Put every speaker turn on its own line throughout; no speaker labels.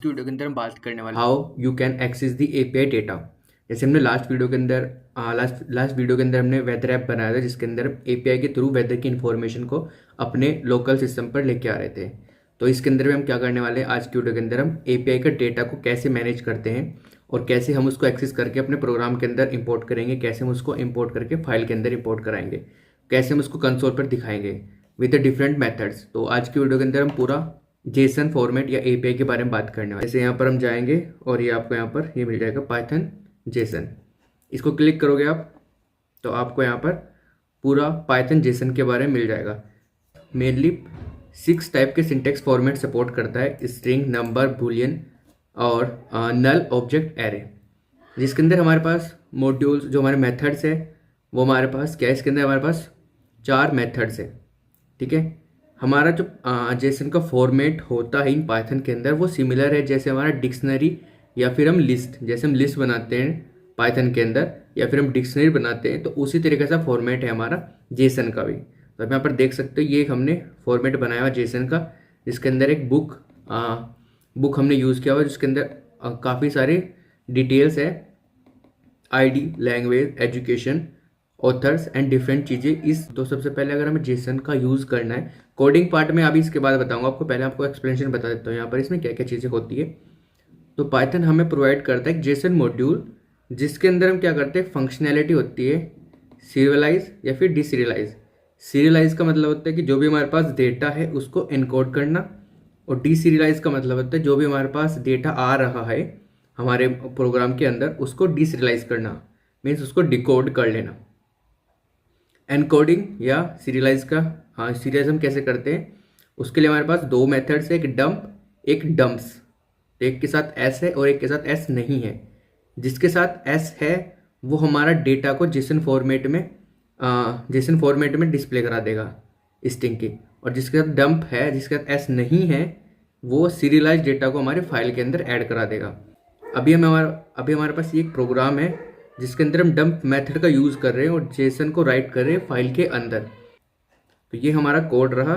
Video के अंदर हम बात करने वाले
how you can access the API data. जैसे हमने लास्ट वीडियो के अंदर हमने वेदर ऐप बनाया था, जिसके अंदर एपीआई के थ्रू वेदर की इन्फॉर्मेशन को अपने लोकल सिस्टम पर लेके आ रहे थे। तो इसके अंदर भी हम क्या करने वाले हैं, आज की वीडियो के अंदर हम एपीआई का डेटा को कैसे मैनेज करते हैं और कैसे हम उसको एक्सेस करके अपने प्रोग्राम के अंदर इंपोर्ट करेंगे, कैसे हम उसको इंपोर्ट करके फाइल के अंदर इंपोर्ट कराएंगे, कैसे हम उसको कंसोल पर दिखाएंगे विद द डिफरेंट मेथड्स। तो आज की वीडियो के अंदर हम पूरा जेसन फॉर्मेट या एपीआई के बारे में बात करने वाले। जैसे यहाँ पर हम जाएंगे और ये आपको यहाँ पर ये मिल जाएगा पाइथन जेसन। इसको क्लिक करोगे आप तो आपको यहाँ पर पूरा पाइथन जेसन के बारे में मिल जाएगा। मेनली 6 टाइप के सिंटेक्स फॉर्मेट सपोर्ट करता है, स्ट्रिंग, नंबर, बूलियन और नल, ऑब्जेक्ट, एरे। जिसके अंदर हमारे पास मॉड्यूल्स जो हमारे मेथड्स है वो हमारे पास क्या है, इसके अंदर हमारे पास 4 मेथड्स है। ठीक है, हमारा जो जेसन का फॉर्मेट होता है इन पाइथन के अंदर वो सिमिलर है जैसे हमारा डिक्शनरी या फिर हम लिस्ट, जैसे हम लिस्ट बनाते हैं पाइथन के अंदर या फिर हम डिक्शनरी बनाते हैं, तो उसी तरीके का फॉर्मेट है हमारा जेसन का भी। तो आप यहाँ पर देख सकते हो ये हमने फॉर्मेट बनाया हुआ जेसन का, जिसके अंदर एक बुक हमने यूज़ किया हुआ, जिसके अंदर काफ़ी सारे डिटेल्स है, ID, language, education, authors and different चीज़ें। इस तो सबसे पहले अगर हमें जेसन का यूज़ करना है कोडिंग पार्ट में, अभी इसके बाद बताऊंगा आपको, पहले आपको एक्सप्लेनेशन बता देता हूँ यहाँ पर इसमें क्या क्या चीज़ें होती है। तो पाइथन हमें प्रोवाइड करता है एक जेसन मॉड्यूल, जिसके अंदर हम क्या करते हैं, फंक्शनैलिटी होती है सीरियलाइज या फिर डिसीरियलाइज। सीरियलाइज का मतलब होता है कि जो भी हमारे पास डेटा है उसको एनकोड करना, और डिसीरियलाइज का मतलब होता है जो भी हमारे पास डेटा आ रहा है हमारे प्रोग्राम के अंदर उसको डिसीरियलाइज करना, मीन्स उसको डिकोड कर लेना। एनकोडिंग या सीरियलाइज का, हाँ सीरियलाइज हम कैसे करते हैं उसके लिए हमारे पास 2 मेथड्स है, एक डंप एक डम्प्स। तो एक के साथ एस है और एक के साथ एस नहीं है। जिसके साथ एस है वो हमारा डेटा को जेसन फॉर्मेट में डिस्प्ले करा देगा स्ट्रिंग की, और जिसके साथ डंप है, जिसके साथ एस नहीं है, वो सीरियलाइज डेटा को हमारे फाइल के अंदर ऐड करा देगा। अभी हमारे पास ये एक प्रोग्राम है जिसके अंदर हम डंप मेथड का यूज़ कर रहे हैं और जेसन को राइट कर रहे हैं फाइल के अंदर। तो ये हमारा कोड रहा।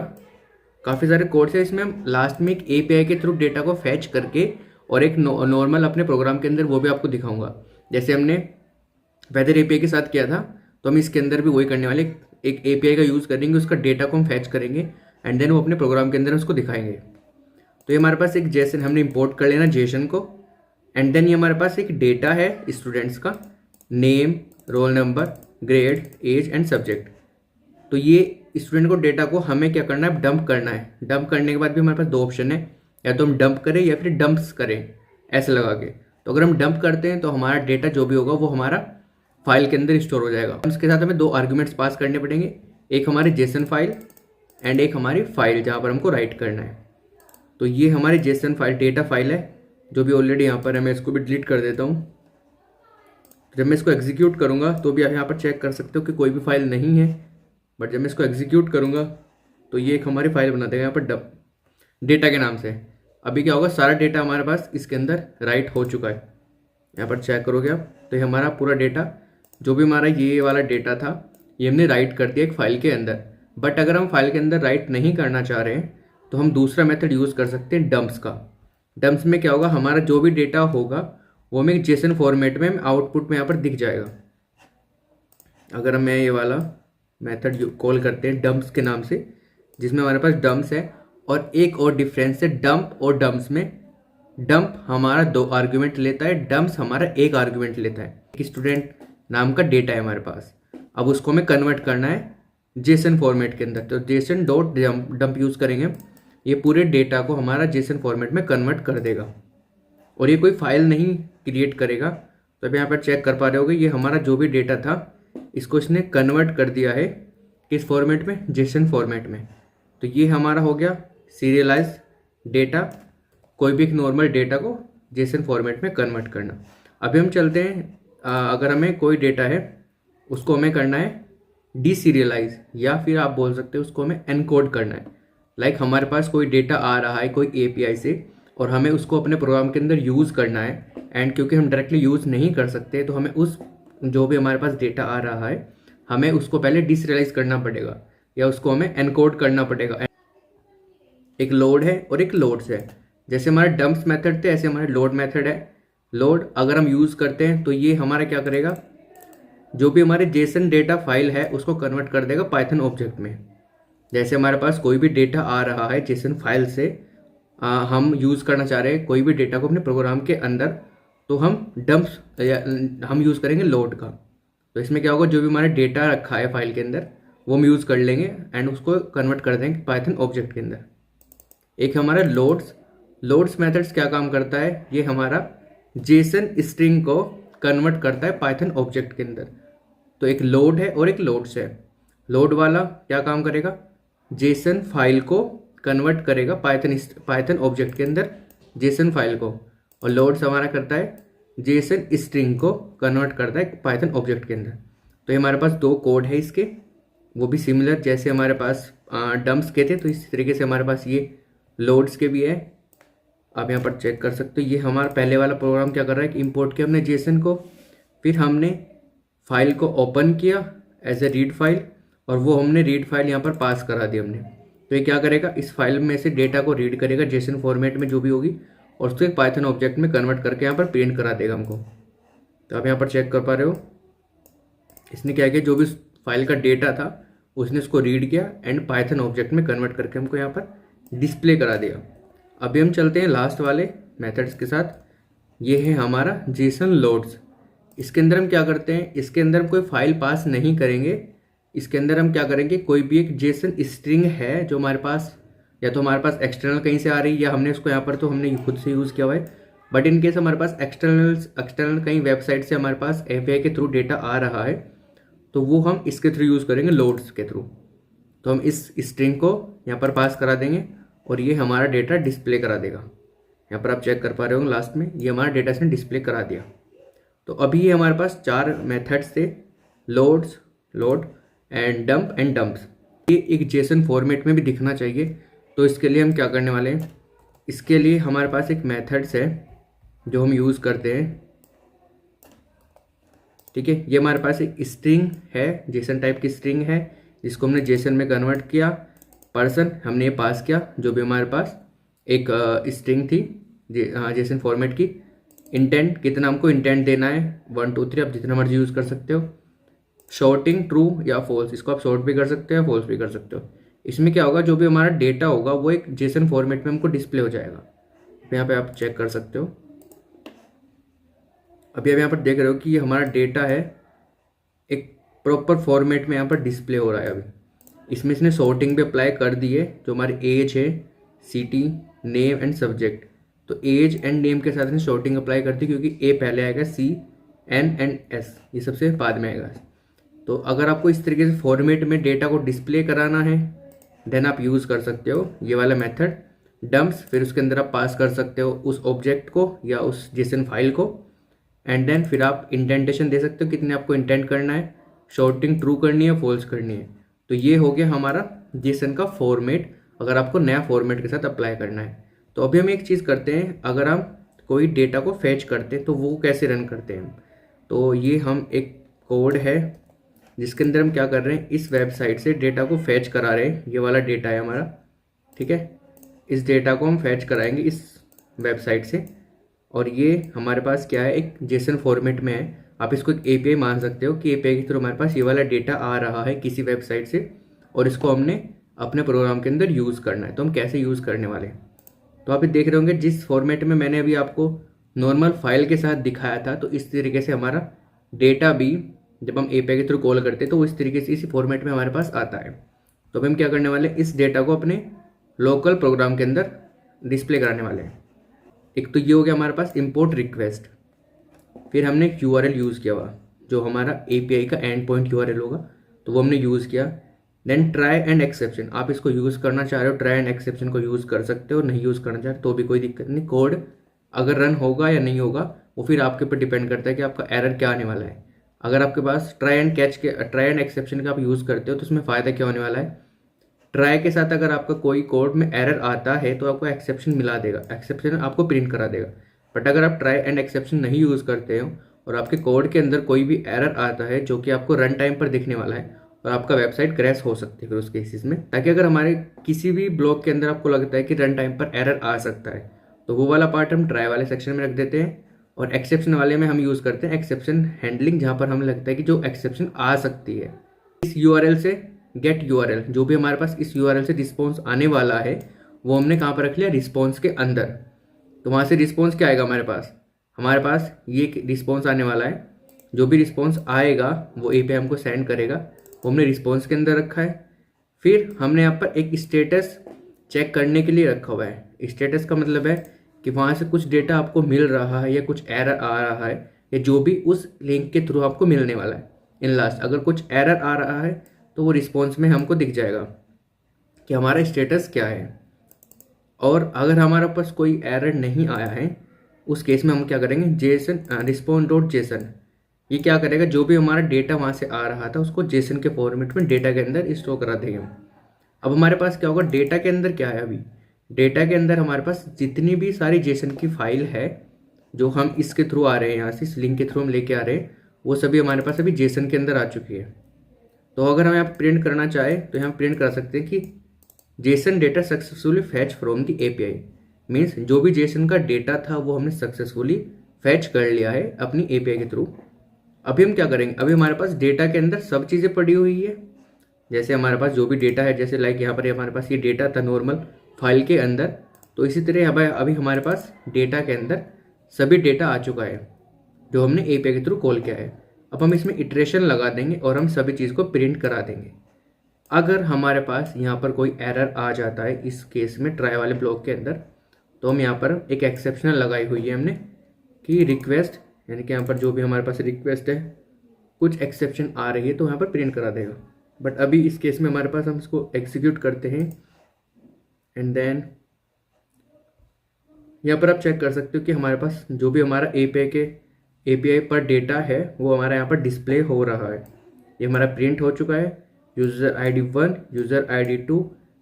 काफ़ी सारे कोड्स है इसमें, हम लास्ट में एक एपीआई के थ्रू डेटा को फैच करके और एक नॉर्मल अपने प्रोग्राम के अंदर वो भी आपको दिखाऊंगा। जैसे हमने वेदर एपीआई के साथ किया था, तो हम इसके अंदर भी वही करने वाले, एक एपीआई का यूज़ करेंगे, उसका डेटा को हम फैच करेंगे एंड देन वो अपने प्रोग्राम के अंदर उसको दिखाएंगे। तो ये हमारे पास एक जेसन, हमने इंपोर्ट कर लेना जेसन को, एंड देन ये हमारे पास एक डेटा है स्टूडेंट्स का, name, roll number, grade, age and subject. तो ये स्टूडेंट को डेटा को हमें क्या करना है, डंप करना है। डंप करने के बाद भी हमारे पास 2 ऑप्शन है, या तो हम डंप करें या फिर डंप्स करें ऐसे लगा के। तो अगर हम डंप करते हैं तो हमारा डेटा जो भी होगा वो हमारा फाइल के अंदर स्टोर हो जाएगा। उसके साथ हमें 2 आर्ग्यूमेंट्स पास करने पड़ेंगे, एक हमारी जेसन फाइल एंड एक हमारी फाइल जहाँ पर हमको राइट करना है। तो ये हमारी जेसन फाइल डेटा फाइल है जो भी ऑलरेडी यहाँ पर है। मैं इसको भी डिलीट कर देता हूँ। जब मैं इसको एग्जीक्यूट करूँगा तो भी आप यहाँ पर चेक कर सकते हो कि कोई भी फाइल नहीं है, बट जब मैं इसको एग्जीक्यूट करूँगा तो ये एक हमारी फाइल बना देगा यहाँ पर डेटा के नाम से। अभी क्या होगा, सारा डेटा हमारे पास इसके अंदर राइट हो चुका है। यहाँ पर चेक करोगे आप तो ये हमारा पूरा डेटा, जो भी हमारा ये वाला डेटा था, ये हमने राइट कर दिया एक फाइल के अंदर। बट अगर हम फाइल के अंदर राइट नहीं करना चाह रहे हैं तो हम दूसरा मेथड यूज़ कर सकते हैं, डम्प्स का। डम्प्स में क्या होगा, हमारा जो भी डेटा होगा वो हमें जेसन फॉर्मेट में आउटपुट में यहाँ पर दिख जाएगा। अगर मैं ये वाला मेथड कॉल करते हैं डम्प्स के नाम से, जिसमें हमारे पास डम्प्स है, और एक और डिफरेंस है डंप और डम्प्स में। डंप हमारा 2 आर्ग्यूमेंट लेता है, डम्प्स हमारा 1 आर्ग्यूमेंट लेता है। एक स्टूडेंट नाम का डेटा है हमारे पास, अब उसको हमें कन्वर्ट करना है जेसन फॉर्मेट के अंदर। तो जेसन डॉट डंप यूज़ करेंगे, ये पूरे डेटा को हमारा जेसन फॉर्मेट में कन्वर्ट कर देगा और ये कोई फाइल नहीं क्रिएट करेगा। तो अब यहाँ पर चेक कर पा रहे होगे, ये हमारा जो भी डेटा था इसको इसने कन्वर्ट कर दिया है किस फॉर्मेट में, जेसन फॉर्मेट में। तो ये हमारा हो गया सीरियलाइज डेटा, कोई भी एक नॉर्मल डेटा को जेसन फॉर्मेट में कन्वर्ट करना। अभी हम चलते हैं, अगर हमें कोई डेटा है उसको हमें करना है डीसीरियलाइज, या फिर आप बोल सकते हो उसको हमें एनकोड करना है। लाइक हमारे पास कोई डेटा आ रहा है कोई एपीआई से और हमें उसको अपने प्रोग्राम के अंदर यूज़ करना है, एंड क्योंकि हम डायरेक्टली यूज़ नहीं कर सकते तो हमें उस जो भी हमारे पास डेटा आ रहा है हमें उसको पहले डिसीरियलाइज करना पड़ेगा या उसको हमें एनकोड करना पड़ेगा। एक लोड है और एक लोड्स है। जैसे हमारे डंप्स मेथड थे ऐसे हमारे लोड मेथड है। लोड अगर हम यूज़ करते हैं तो ये हमारा क्या करेगा, जो भी हमारे जेसन डेटा फाइल है उसको कन्वर्ट कर देगा पाइथन ऑब्जेक्ट में। जैसे हमारे पास कोई भी डेटा आ रहा है जेसन फाइल से, हम यूज़ करना चाह रहे हैं कोई भी डेटा को अपने प्रोग्राम के अंदर, तो हम डंप्स हम यूज़ करेंगे लोड का। तो इसमें क्या होगा, जो भी हमारा डेटा रखा है फाइल के अंदर वो हम यूज़ कर लेंगे एंड उसको कन्वर्ट कर देंगे पाइथन ऑब्जेक्ट के अंदर। एक हमारा लोड्स मेथड्स क्या काम करता है, ये हमारा जेसन स्ट्रिंग को कन्वर्ट करता है पाइथन ऑब्जेक्ट के अंदर। तो एक लोड है और एक लोड्स है। लोड वाला क्या काम करेगा, जेसन फाइल को कन्वर्ट करेगा पाइथन ऑब्जेक्ट के अंदर जेसन फाइल को, और लोड्स हमारा करता है जेसन स्ट्रिंग को कन्वर्ट करता है पाइथन ऑब्जेक्ट के अंदर। तो ये हमारे पास दो कोड है इसके, वो भी सिमिलर जैसे हमारे पास डम्प्स के थे, तो इस तरीके से हमारे पास ये लोड्स के भी है। आप यहाँ पर चेक कर सकते हो, ये हमारा पहले वाला प्रोग्राम क्या कर रहा है कि इंपोर्ट किया हमने जेसन को, फिर हमने फाइल को ओपन किया एज ए रीड फाइल, और वो हमने रीड फाइल यहाँ पर पास करा दी हमने। तो ये क्या करेगा, इस फाइल में से डेटा को रीड करेगा जेसन फॉर्मेट में जो भी होगी, और उसको एक पाइथन ऑब्जेक्ट में कन्वर्ट करके यहाँ पर प्रिंट करा देगा हमको। तो आप यहाँ पर चेक कर पा रहे हो, इसने क्या किया, जो भी फाइल का डेटा था उसने उसको रीड किया एंड पाइथन ऑब्जेक्ट में कन्वर्ट करके हमको यहाँ पर डिस्प्ले करा दिया। अभी हम चलते हैं लास्ट वाले मेथड्स के साथ। ये है हमारा जेसन लोड्स। इसके अंदर हम क्या करते हैं, इसके अंदर हम कोई फाइल पास नहीं करेंगे। इसके अंदर हम क्या करेंगे, कोई भी एक जेसन स्ट्रिंग है जो हमारे पास, या तो हमारे पास एक्सटर्नल कहीं से आ रही है, या हमने उसको यहाँ पर तो हमने खुद से यूज़ किया हुआ है। बट इन केस हमारे पास एक्सटर्नल कहीं वेबसाइट से हमारे पास एपीआई के थ्रू डेटा आ रहा है, तो वो हम इसके थ्रू यूज़ करेंगे लोड्स के थ्रू। तो हम इस स्ट्रिंग को यहाँ पर पास करा देंगे और ये हमारा डेटा डिस्प्ले करा देगा। यहाँ पर आप चेक कर पा रहे हो लास्ट में ये हमारा डेटा इसने डिस्प्ले करा दिया। तो अभी ये हमारे पास 4 मेथड्स थे, लोड्स, लोड एंड डंप्स। ये एक जेसन फॉर्मेट में भी दिखना चाहिए। तो इसके लिए हम क्या करने वाले हैं, इसके लिए हमारे पास एक मेथड्स है जो हम यूज़ करते हैं। ठीक है, ये हमारे पास एक स्ट्रिंग है, जेसन टाइप की स्ट्रिंग है, जिसको हमने जेसन में कन्वर्ट किया। पर्सन हमने ये पास किया, जो भी हमारे पास एक स्ट्रिंग थी जेसन फॉर्मेट की। इंटेंट, कितना हमको इंटेंट देना है, 1 2 3, आप जितना मर्जी यूज़ कर सकते हो। शॉर्टिंग ट्रू या फॉल्स, इसको आप शॉर्ट भी कर सकते हो, फॉल्स भी कर सकते हो। इसमें क्या होगा, जो भी हमारा डेटा होगा वो एक जेसन फॉर्मेट में हमको डिस्प्ले हो जाएगा। यहाँ पे आप चेक कर सकते हो, अभी आप यहाँ पर देख रहे हो कि ये हमारा डेटा है एक प्रॉपर फॉर्मेट में यहाँ पर डिस्प्ले हो रहा है। अभी इसमें इसने सॉर्टिंग भी अप्लाई कर दी है, जो हमारी एज है, सिटी, नेम एंड सब्जेक्ट। तो एज एंड नेम के साथ इसने सॉर्टिंग अप्लाई कर दी, क्योंकि ए पहले आएगा, सी, एन एंड एस ये सबसे बाद में आएगा। तो अगर आपको इस तरीके से फॉर्मेट में डेटा को डिस्प्ले कराना है, देन आप यूज़ कर सकते हो ये वाला मेथड डम्प्स। फिर उसके अंदर आप पास कर सकते हो उस ऑब्जेक्ट को या उस जेसन फाइल को, एंड देन फिर आप इंटेंटेशन दे सकते हो कितने आपको इंटेंट करना है, शॉर्टिंग ट्रू करनी है, फॉल्स करनी है। तो ये हो गया हमारा जेसन का फॉर्मेट, अगर आपको नया फॉर्मेट के साथ अप्लाई करना है। तो अभी हम एक चीज़ करते हैं, अगर हम कोई डेटा को फैच करते हैं तो वो कैसे रन करते हैं। तो ये हम एक कोड है जिसके अंदर हम क्या कर रहे हैं, इस वेबसाइट से डेटा को फैच करा रहे हैं। ये वाला डेटा है हमारा, ठीक है, इस डेटा को हम फैच कराएंगे इस वेबसाइट से, और ये हमारे पास क्या है, एक जेसन फॉर्मेट में है। आप इसको एक एपीआई मान सकते हो कि एपीआई के थ्रू हमारे पास ये वाला डेटा आ रहा है किसी वेबसाइट से, और इसको हमने अपने प्रोग्राम के अंदर यूज़ करना है। तो हम कैसे यूज़ करने वाले हैं, तो आप देख रहे होंगे जिस फॉर्मेट में मैंने अभी आपको नॉर्मल फाइल के साथ दिखाया था, तो इस तरीके से हमारा डेटा भी जब हम एपीआई के थ्रू कॉल करते हैं तो इस तरीके से इसी फॉर्मेट में हमारे पास आता है। तो अब हम क्या करने वाले हैं, इस डेटा को अपने लोकल प्रोग्राम के अंदर डिस्प्ले कराने वाले हैं। एक तो ये हो गया हमारे पास इंपोर्ट रिक्वेस्ट, फिर हमने एक यूआरएल यूज़ किया हुआ जो हमारा एपीआई का एंड पॉइंट यूआरएल होगा, तो वो हमने यूज़ किया। देन ट्राई एंड एक्सेप्शन, आप इसको यूज़ करना चाह रहे हो, ट्राई एंड एक्सेप्शन को यूज़ कर सकते हो, नहीं यूज़ करना चाह रहे तो भी कोई दिक्कत नहीं। कोड अगर रन होगा या नहीं होगा वो फिर आपके ऊपर डिपेंड करता है कि आपका एरर क्या आने वाला है। अगर आपके पास ट्राई एंड एक्सेप्शन का आप यूज़ करते हो तो उसमें फ़ायदा क्या होने वाला है, ट्राई के साथ अगर आपका कोई कोड में एरर आता है तो आपको एक्सेप्शन मिला देगा, एक्सेप्शन आपको प्रिंट करा देगा। बट अगर आप ट्राई एंड एक्सेप्शन नहीं यूज़ करते हो और आपके कोड के अंदर कोई भी एरर आता है जो कि आपको रन टाइम पर दिखने वाला है, और आपका वेबसाइट क्रैश हो सकती है फिर उस केसेस में। ताकि अगर हमारे किसी भी ब्लॉक के अंदर आपको लगता है कि रन टाइम पर एरर आ सकता है, तो वो वाला पार्ट हम ट्राई वाले सेक्शन में रख देते हैं, और एक्सेप्शन वाले में हम यूज़ करते हैं एक्सेप्शन हैंडलिंग, जहाँ पर हमें लगता है कि जो एक्सेप्शन आ सकती है इस यूआरएल से गेट यूआरएल, जो भी हमारे पास इस यूआरएल से रिस्पॉन्स आने वाला है वो हमने कहाँ पर रख लिया, रिस्पॉन्स के अंदर। तो वहाँ से रिस्पॉन्स क्या आएगा हमारे पास ये रिस्पॉन्स आने वाला है। जो भी रिस्पॉन्स आएगा वो एपीआई हमको सेंड करेगा, वो हमने रिस्पॉन्स के अंदर रखा है। फिर हमने यहाँ पर एक स्टेटस चेक करने के लिए रखा हुआ है। स्टेटस का मतलब है कि वहाँ से कुछ डेटा आपको मिल रहा है या कुछ एरर आ रहा है, या जो भी उस लिंक के थ्रू आपको मिलने वाला है। इन लास्ट अगर कुछ एरर आ रहा है तो वो रिस्पॉन्स में हमको दिख जाएगा कि हमारा स्टेटस क्या है। और अगर हमारे पास कोई एरर नहीं आया है उस केस में हम क्या करेंगे, जेसन response.json, ये क्या करेगा, जो भी हमारा डेटा वहाँ से आ रहा था उसको जेसन के फॉर्मेट में डेटा के अंदर स्टोर करा देगा। अब हमारे पास क्या होगा, डेटा के अंदर क्या है, अभी डेटा के अंदर हमारे पास जितनी भी सारी जेसन की फाइल है जो हम इसके थ्रू आ रहे हैं, यहाँ से इस लिंक के थ्रू हम लेके आ रहे हैं, वो सभी हमारे पास अभी जेसन के अंदर आ चुकी है। तो अगर हम यहाँ प्रिंट करना चाहे तो यहाँ प्रिंट कर सकते हैं कि Jason data successfully fetch from the API, means जो भी जेसन का डेटा था वो हमने सक्सेसफुली फैच कर लिया है अपनी एपीआई के थ्रू। अभी हम क्या करेंगे, अभी हमारे पास डेटा के अंदर सब चीज़ें पड़ी हुई है, जैसे हमारे पास जो भी डेटा है, जैसे लाइक यहाँ पर हमारे पास ये डेटा था नॉर्मल फाइल के अंदर, तो इसी तरह अभी हमारे पास डेटा के अंदर सभी डेटा आ चुका है जो हमने एपीआई के थ्रू कॉल किया है। अब हम इसमें इटरेशन लगा देंगे और हम सभी चीज़ को प्रिंट करा देंगे। अगर हमारे पास यहाँ पर कोई एरर आ जाता है इस केस में ट्राई वाले ब्लॉक के अंदर, तो हम यहाँ पर एक एक्सेप्शनल लगाई हुई है हमने कि रिक्वेस्ट, यानी कि यहाँ पर जो भी हमारे पास रिक्वेस्ट है कुछ एक्सेप्शन आ रही है तो यहाँ पर प्रिंट करा देगा। बट अभी इस केस में हमारे पास हम इसको एग्जीक्यूट करते हैं एंड देन यहाँ पर आप चेक कर सकते हो कि हमारे पास जो भी हमारा एपीआई पर डेटा है वो हमारा यहाँ पर डिस्प्ले हो रहा है। ये हमारा प्रिंट हो चुका है, user ID 1, user ID 2,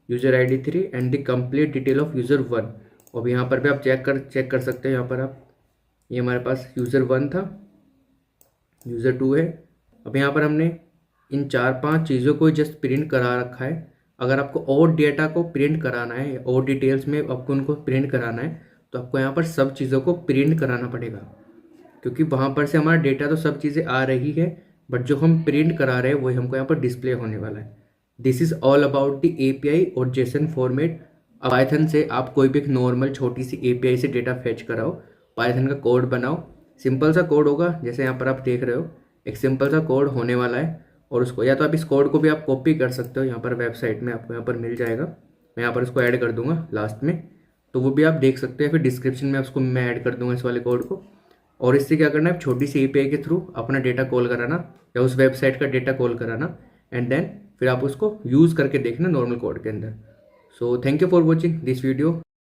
user ID 3 and the complete detail of user 1। अब यहाँ पर भी आप चेक कर सकते हैं, यहाँ पर आप ये हमारे पास यूज़र 1 था, यूज़र 2 है। अब यहाँ पर हमने इन 4-5 चीज़ों को जस्ट प्रिंट करा रखा है। अगर आपको और डेटा को प्रिंट कराना है और डिटेल्स में आपको उनको प्रिंट कराना है तो आपको यहाँ पर सब चीज़ों को प्रिंट कराना पड़ेगा, क्योंकि वहाँ पर से हमारा डेटा तो सब चीज़ें आ रही है बट जो हम प्रिंट करा रहे हैं वही हमको यहाँ पर डिस्प्ले होने वाला है। This is all about the API और जेसन फॉर्मेट। पाइथन से आप कोई भी एक नॉर्मल छोटी सी एपीआई से डेटा फैच कराओ, पाइथन का कोड बनाओ, सिंपल सा कोड होगा जैसे यहाँ पर आप देख रहे हो, एक सिंपल सा कोड होने वाला है। और उसको या तो आप इस कोड को भी आप कॉपी कर सकते हो, यहाँ पर वेबसाइट में आपको यहाँ पर मिल जाएगा, मैं यहाँ पर इसको ऐड कर दूंगा लास्ट में, तो वो भी आप देख सकते हैं। फिर डिस्क्रिप्शन में उसको मैं ऐड कर दूंगा इस वाले कोड को। और इससे क्या करना है, छोटी सी एपीआई के थ्रू अपना डेटा कॉल कराना या उस वेबसाइट का डेटा कॉल कराना एंड देन फिर आप उसको यूज़ करके देखना नॉर्मल कोड के अंदर। So thank you for watching this video.